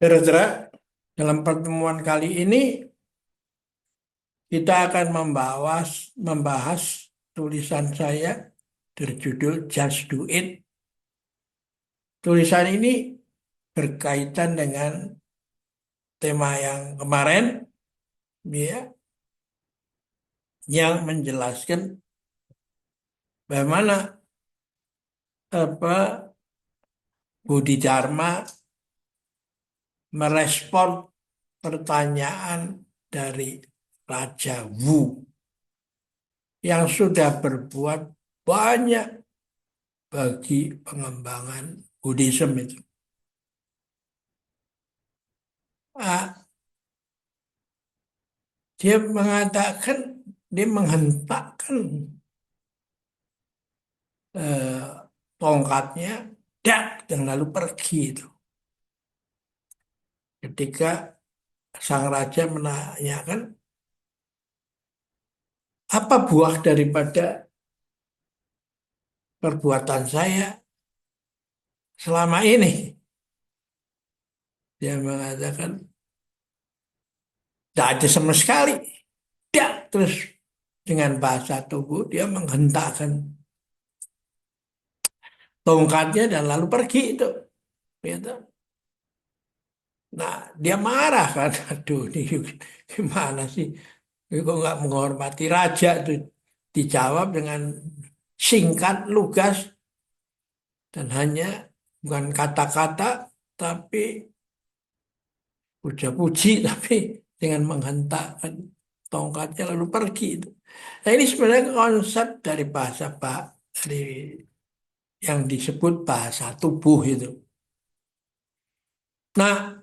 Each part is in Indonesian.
Saudara, dalam pertemuan kali ini kita akan membahas tulisan saya berjudul Just Do It. Tulisan ini berkaitan dengan tema yang kemarin, ya, yang menjelaskan bagaimana apa Budi Dharma merespon pertanyaan dari Raja Wu yang sudah berbuat banyak bagi pengembangan Buddhism itu. Ah, dia mengatakan, dia menghentakkan eh, tongkatnya, dak, dan lalu pergi itu. Ketika sang raja menanyakan, apa buah daripada perbuatan saya selama ini? Dia mengatakan, tidak ada sama sekali. Dak, terus dengan bahasa tubuh dia menghentakkan tongkatnya dan lalu pergi itu. Gitu. Nah, dia marah kan. Aduh, ini gimana sih? Ini kok nggak menghormati raja itu. Dijawab dengan singkat, lugas, dan hanya bukan kata-kata, tapi puja-puji, tapi dengan menghentakkan tongkatnya lalu pergi itu. Nah, ini sebenarnya konsep dari bahasa Pak, dari yang disebut bahasa tubuh itu. Nah,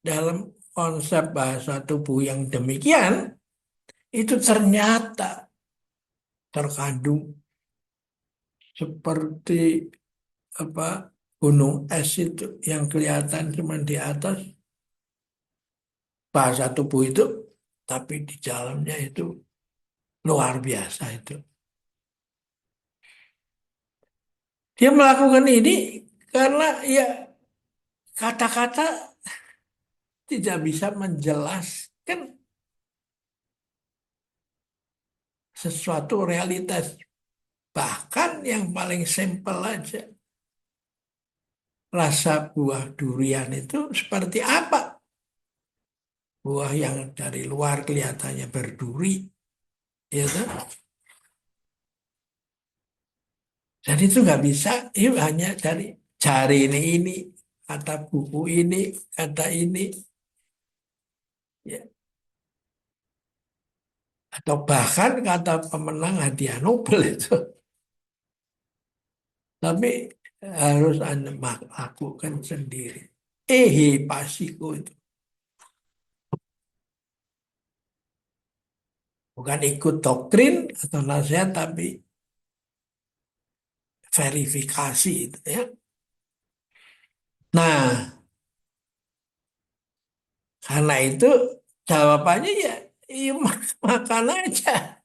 dalam konsep bahasa tubuh yang demikian, itu ternyata terkandung seperti apa gunung es itu yang kelihatan cuma di atas bahasa tubuh itu, tapi di dalamnya itu luar biasa itu. Dia melakukan ini karena ya kata-kata tidak bisa menjelaskan sesuatu realitas. Bahkan yang paling simpel aja, rasa buah durian itu seperti apa? Buah yang dari luar kelihatannya berduri, ya kan? Dan itu nggak bisa, itu hanya dari jari ini, kata buku ini, kata ini, ya. Atau bahkan kata pemenang hadiah Nobel itu. Tapi harus Anda lakukan sendiri. Pasiku itu. Bukan ikut doktrin atau nasihat, tapi verifikasi itu ya. Nah, karena itu jawabannya ya, iya makan aja.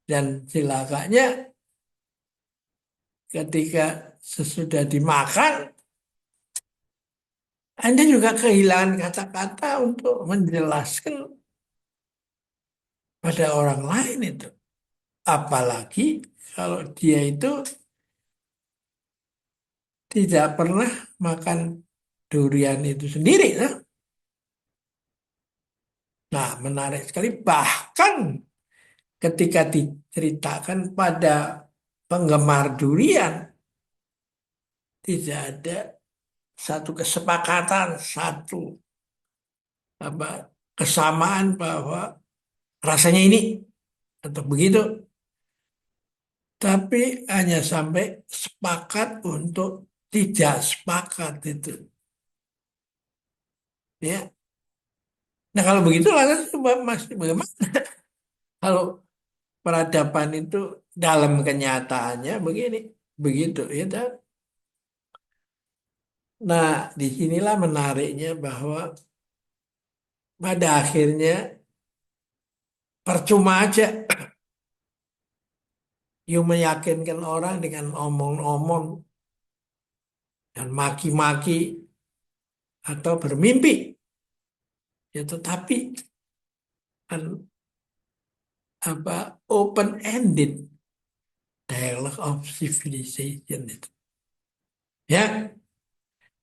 Dan silakannya ketika sesudah dimakan, Anda juga kehilangan kata-kata untuk menjelaskan pada orang lain itu. Apalagi kalau dia itu tidak pernah makan durian itu sendiri. Nah, nah, menarik sekali. Bahkan ketika diceritakan pada penggemar durian, tidak ada satu kesepakatan, satu apa kesamaan bahwa rasanya ini atau begitu, tapi hanya sampai sepakat untuk tidak sepakat itu, ya. Nah kalau begitu lantas masih bagaimana? Kalau peradaban itu dalam kenyataannya begini, begitu, ya. Nah, disinilah menariknya bahwa pada akhirnya percuma aja you meyakinkan orang dengan omong-omong dan maki-maki atau bermimpi. Ya, tetapi apa open ended dialogue of civilization itu. Ya,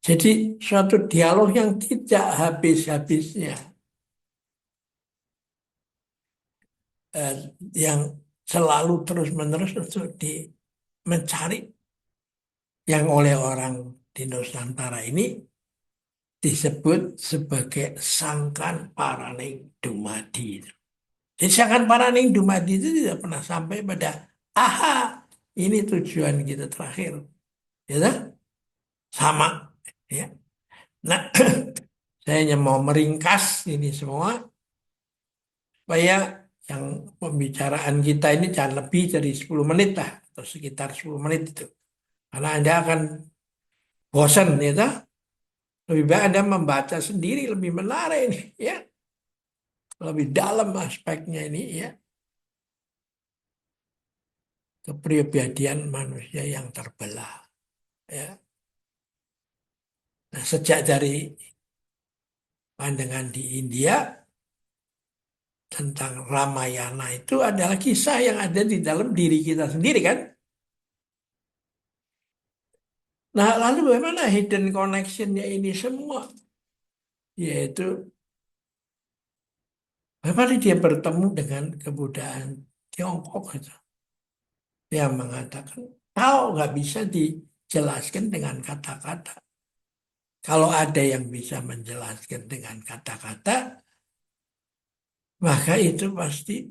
jadi suatu dialog yang tidak habis-habisnya, eh, yang selalu terus-menerus untuk mencari yang oleh orang di Nusantara ini disebut sebagai sangkan paraning dumadi. Jadi sangkan paraning dumadi itu tidak pernah sampai pada aha, ini tujuan kita terakhir. Ya, toh? Sama. Ya. Nah, saya hanya mau meringkas ini semua supaya yang pembicaraan kita ini jangan lebih dari 10 menit lah, atau sekitar 10 menit itu. Karena Anda akan bosan, ya toh? Lebih baik Anda membaca sendiri, lebih menarik ini, ya. Lebih dalam aspeknya ini, ya. Kepribadian manusia yang terbelah, ya. Nah, sejak dari pandangan di India tentang Ramayana itu adalah kisah yang ada di dalam diri kita sendiri, kan? Nah, lalu bagaimana hidden connection-nya ini semua? Yaitu bagaimana dia bertemu dengan kebudayaan Tiongkok itu, yang mengatakan tahu nggak bisa dijelaskan dengan kata-kata. Kalau ada yang bisa menjelaskan dengan kata-kata, maka itu pasti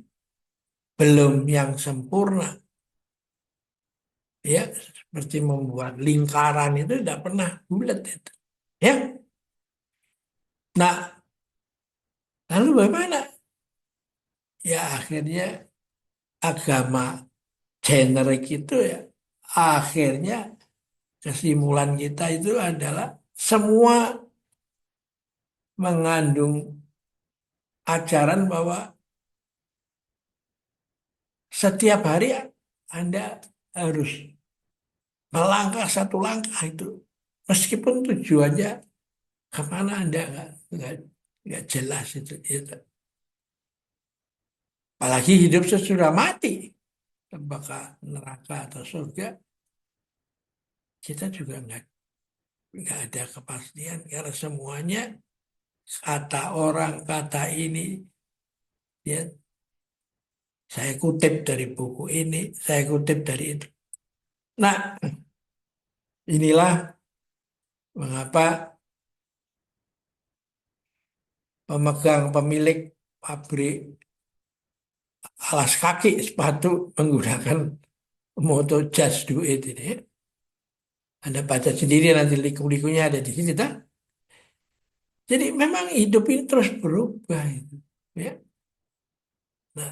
belum yang sempurna. Ya, seperti membuat lingkaran itu tidak pernah bulat itu. Ya, nah lalu bagaimana? Ya akhirnya agama generik itu ya, akhirnya kesimpulan kita itu adalah semua mengandung ajaran bahwa setiap hari Anda harus melangkah satu langkah itu. Meskipun tujuannya kemana Anda nggak jelas itu. Apalagi hidup sesudah mati, apakah neraka atau surga, kita juga nggak ada kepastian karena semuanya kata orang, kata ini, ya saya kutip dari buku ini, saya kutip dari itu. Nah, inilah mengapa pemilik pabrik alas kaki sepatu menggunakan moto just do it ini. Anda baca sendiri nanti liku-likunya ada di sini, tak? Jadi memang hidup ini terus berubah itu, ya. Nah,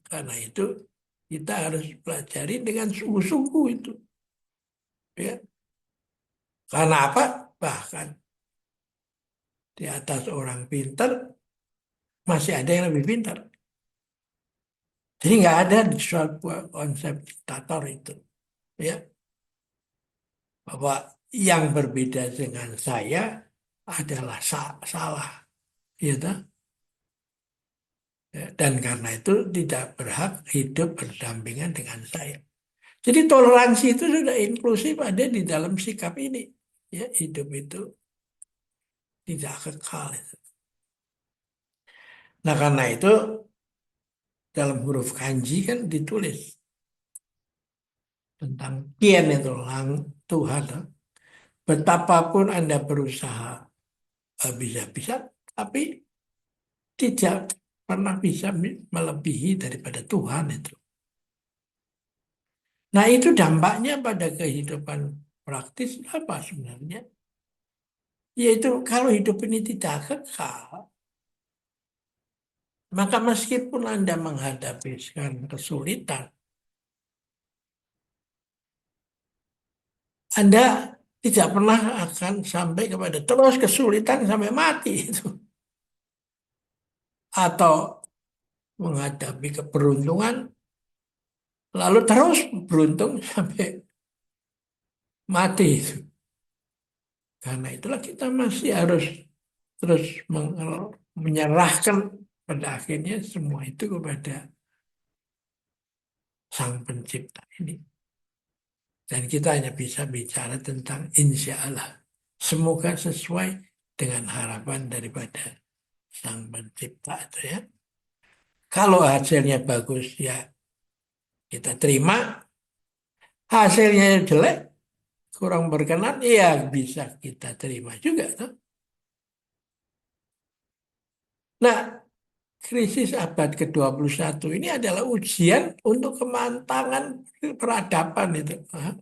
karena itu kita harus pelajari dengan sungguh-sungguh itu, ya. Karena apa? Bahkan di atas orang pintar masih ada yang lebih pintar. Jadi nggak ada di suatu konsep diktator itu, ya, bahwa yang berbeda dengan saya adalah salah, gitu. Ya, dan karena itu tidak berhak hidup berdampingan dengan saya. Jadi toleransi itu sudah inklusif ada di dalam sikap ini. Ya, hidup itu tidak kekal. Itu. Nah karena itu dalam huruf kanji kan ditulis tentang Tien itu lang Tuhan. Betapapun Anda berusaha bisa-bisa, tapi tidak pernah bisa melebihi daripada Tuhan itu. Nah itu dampaknya pada kehidupan praktis apa sebenarnya? Yaitu kalau hidup ini tidak kekal, maka meskipun Anda menghadapi sekarang kesulitan, Anda tidak pernah akan sampai kepada terus kesulitan sampai mati itu. Atau menghadapi keberuntungan, lalu terus beruntung sampai mati itu. Karena itulah kita masih harus terus menyerahkan pada akhirnya semua itu kepada Sang Pencipta ini. Dan kita hanya bisa bicara tentang insya Allah. Semoga sesuai dengan harapan daripada Sang Pencipta itu ya. Kalau hasilnya bagus ya kita terima. Hasilnya jelek, kurang berkenan, ya bisa kita terima juga. Tuh. Nah, krisis abad ke-21 ini adalah ujian untuk kemantangan peradaban itu. Nah,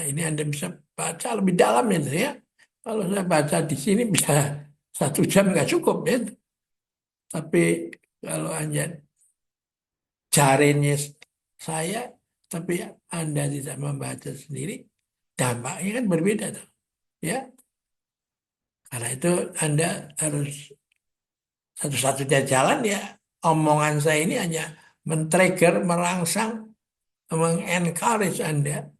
ini Anda bisa baca lebih dalam itu ya. Kalau saya baca di sini bisa 1 jam nggak cukup ya. Tapi kalau Anda jarinnya saya, tapi Anda tidak membaca sendiri, dampaknya kan berbeda tuh. Ya, karena itu Anda harus satu-satunya jalan ya omongan saya ini hanya men-trigger, merangsang, meng-encourage Anda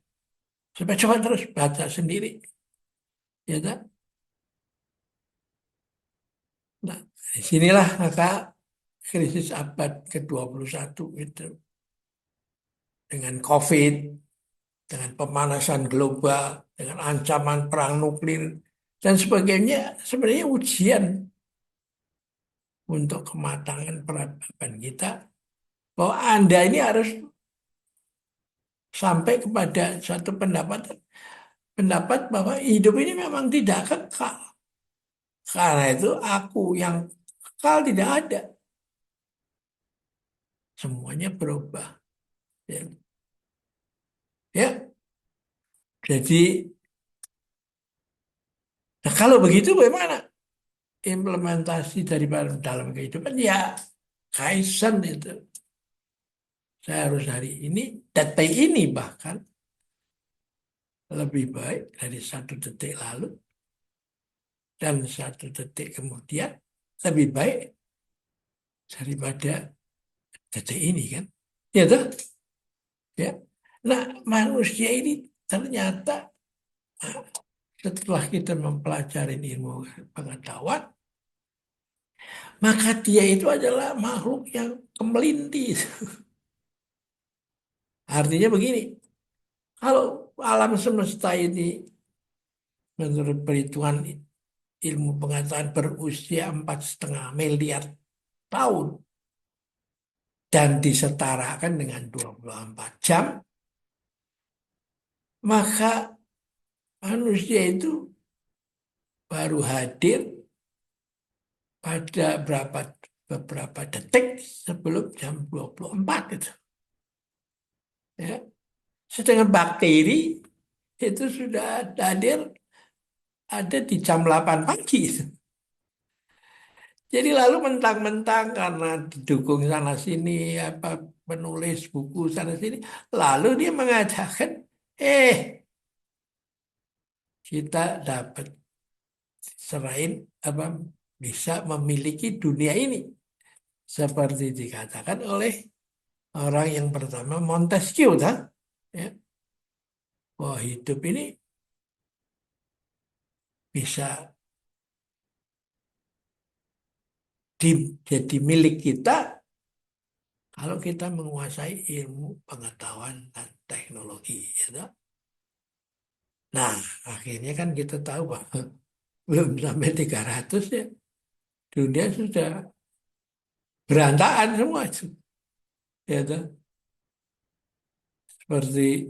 supaya coba terus baca sendiri. Ya tak? Nah, disinilah maka krisis abad ke-21 itu dengan COVID, dengan pemanasan global, dengan ancaman perang nuklir dan sebagainya sebenarnya ujian untuk kematangan peradaban kita bahwa Anda ini harus sampai kepada satu pendapat bahwa hidup ini memang tidak kekal. Karena itu aku yang kekal tidak ada. Semuanya berubah. Ya. Ya. Jadi, nah kalau begitu bagaimana implementasi dari dalam kehidupan? Ya, kaizen itu. Saya harus hari ini, detik ini bahkan lebih baik dari 1 detik lalu dan 1 detik kemudian lebih baik daripada detik ini kan. Ya tuh. Ya. Nah, manusia ini ternyata setelah kita mempelajari ilmu pengetahuan, maka dia itu adalah makhluk yang kemelinti. Artinya begini, kalau alam semesta ini menurut perhitungan ilmu pengetahuan berusia 4,5 miliar tahun dan disetarakan dengan 24 jam, maka manusia itu baru hadir pada beberapa detik sebelum jam 24 itu. Ya. Sedangkan bakteri itu sudah hadir ada di jam 8 pagi. Jadi lalu mentang-mentang karena didukung sana sini apa penulis buku sana sini, lalu dia mengatakan, kita dapat serain apa bisa memiliki dunia ini seperti dikatakan oleh orang yang pertama Montesquieu, kan? Ya, bahwa hidup ini bisa jadi milik kita kalau kita menguasai ilmu pengetahuan dan teknologi. Ya, nah, akhirnya kan kita tahu bahwa belum sampai 300 ya, dunia sudah berantakan semua itu. Ya, toh. Seperti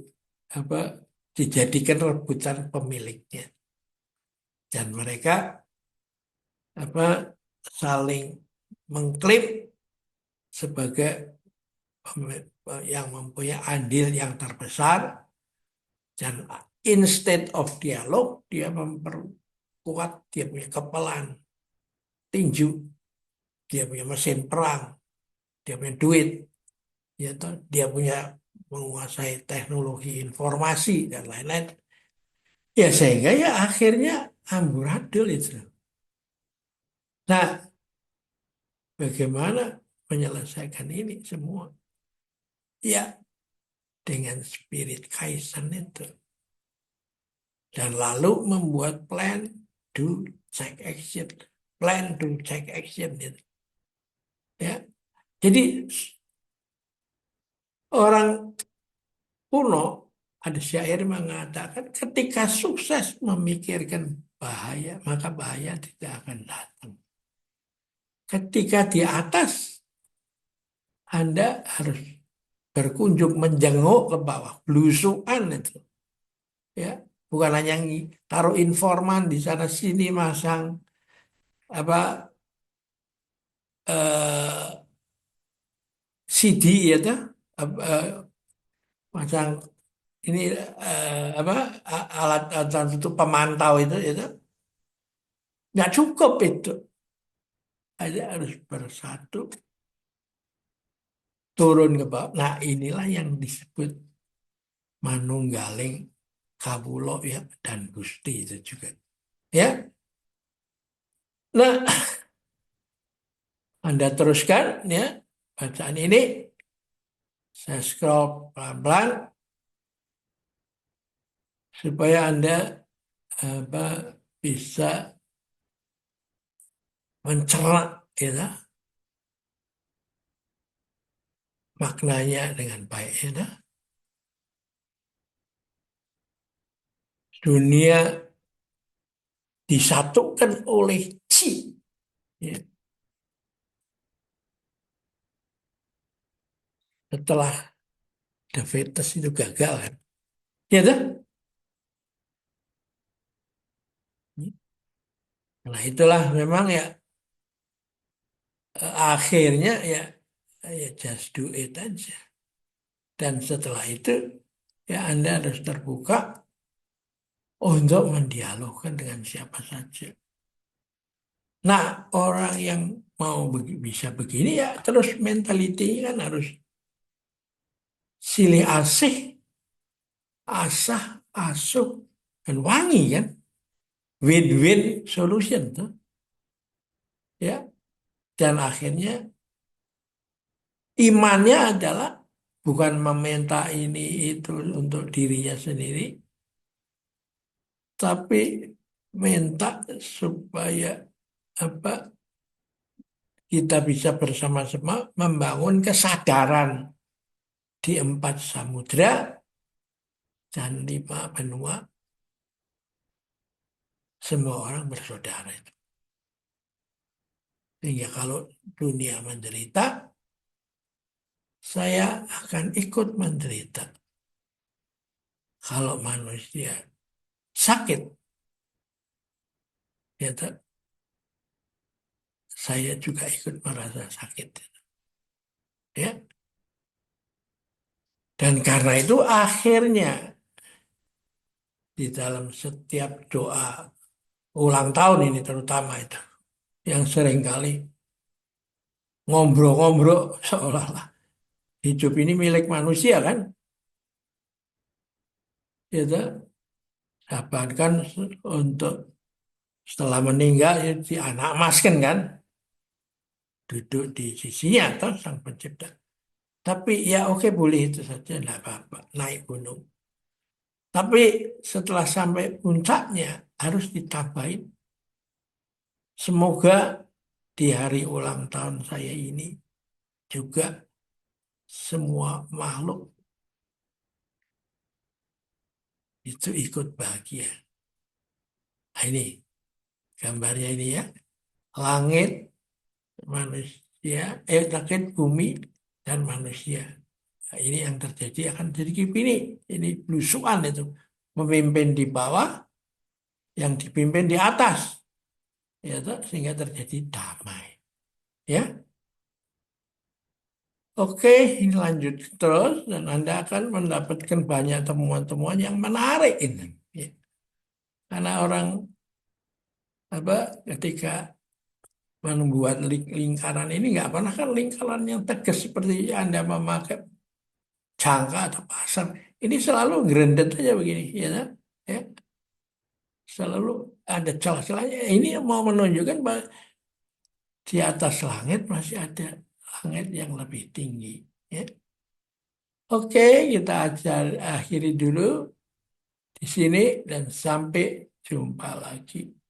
apa dijadikan rebutan pemiliknya. Dan mereka apa saling mengklaim sebagai yang mempunyai andil yang terbesar dan instead of dialog dia memperkuat dia punya kepelan tinju, dia punya mesin perang, dia punya duit, ya toh, dia punya menguasai teknologi informasi dan lain-lain. Ya sehingga ya akhirnya amburadul itu. Nah, bagaimana menyelesaikan ini semua? Ya, dengan spirit Kaizen itu. dan lalu membuat plan, do, check action, plan, do, check action gitu. Ya, jadi orang kuno ada syair mengatakan ketika sukses memikirkan bahaya, maka bahaya tidak akan datang. Ketika di atas, Anda harus berkunjung menjenguk ke bawah, belusukan itu. Ya, bukan hanya taruh informan di sana sini masang apa CD ya tuh, masang ini apa alat itu pemantau itu nggak cukup itu. Ada harus bersatu turun ke bawah. Nah inilah yang disebut manunggaling kawula ya dan Gusti itu juga. Ya, nah Anda teruskan ya bacaan ini. Saya scroll pelan-pelan supaya Anda apa, bisa mencerna ya, maknanya dengan baik ya. Dunia disatukan oleh chi. Ya. Setelah Davids itu gagal kan. Ya tuh? Nah itulah memang ya akhirnya ya ya just do it aja. Dan setelah itu ya Anda harus terbuka untuk mendialogkan dengan siapa saja. Nah orang yang mau bisa begini ya terus mentality kan harus silih asih, asah, asuh, dan wangi kan. Win-win solution tuh. Ya, dan akhirnya imannya adalah bukan meminta ini itu untuk dirinya sendiri, tapi minta supaya apa kita bisa bersama-sama membangun kesadaran di empat samudra dan lima benua, semua orang bersaudara itu. Sehingga kalau dunia menderita, saya akan ikut menderita. Kalau manusia sakit, ya saya juga ikut merasa sakit. Ya. Dan karena itu akhirnya di dalam setiap doa ulang tahun ini terutama itu yang seringkali ngobrol-ngobrol seolah-olah hidup ini milik manusia kan. Itu sabarkan untuk setelah meninggal ya, di anak emaskan kan duduk di sisinya atau sang pencipta. Tapi ya oke boleh itu saja enggak apa-apa naik gunung. Tapi setelah sampai puncaknya harus ditambahin. Semoga di hari ulang tahun saya ini juga semua makhluk itu ikut bahagia. Nah, ini gambarnya ini ya. Langit, manusia, langit, bumi, dan manusia. Nah, ini yang terjadi akan jadi ini. Ini belusuan itu. Memimpin di bawah, yang dipimpin di atas. Ya, toh, sehingga terjadi damai. Ya, oke, ini lanjut terus dan Anda akan mendapatkan banyak temuan-temuan yang menarik ini. Ya. Karena orang apa ketika membuat lingkaran ini nggak pernah kan lingkaran yang tegas seperti Anda memakai jangka atau pasar. Ini selalu gerendet aja begini, ya, kan? Ya, selalu ada celah-celahnya. Ini mau menunjukkan bahwa di atas langit masih ada langit yang lebih tinggi. Ya. Oke, kita akhiri dulu di sini dan sampai jumpa lagi.